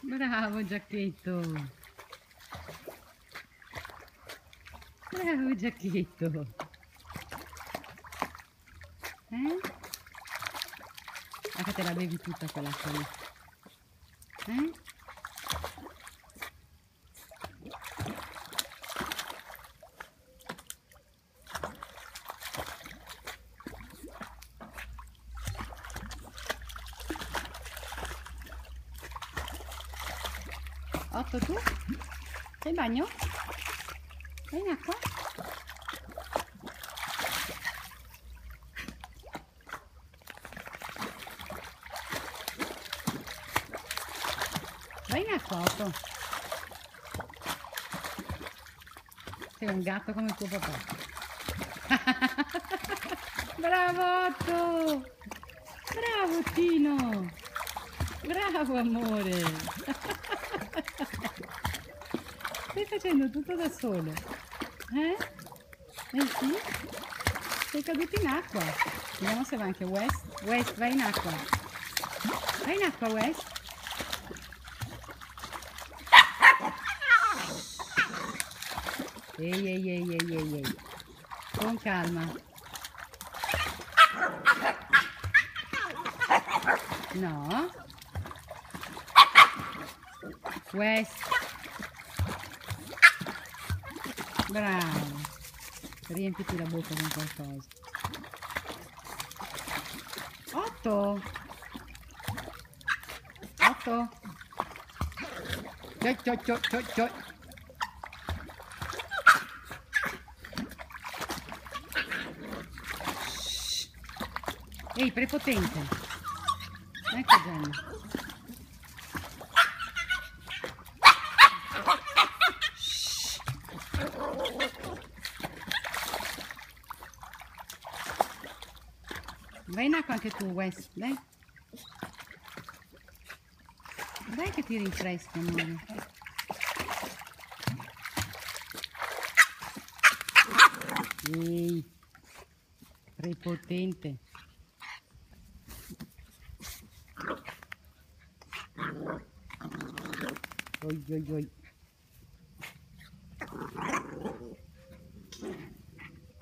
Bravo Giacchetto. Bravo Giacchetto. Ah, che te la bevi tutta quell'acqua lì. Otto, tu? Sei in bagno? Sei in acqua? Vai in acqua, Otto. Sei un gatto come tuo papà. Bravo Otto! Bravo Tino! Bravo amore! Stai facendo tutto da solo? Eh sì? Sei caduto in acqua. Vediamo se va anche West. West, vai in acqua. Vai in acqua, West. Ehi. Con calma. No. West. Bravo. Riempiti la bocca con qualcosa. Otto. Otto. Cioi. Ehi, prepotente. Ecco Jenny. Vai in acqua anche tu, Wes, dai. Dai che ti rinfreschi, amore. Ehi, prepotente. Oi.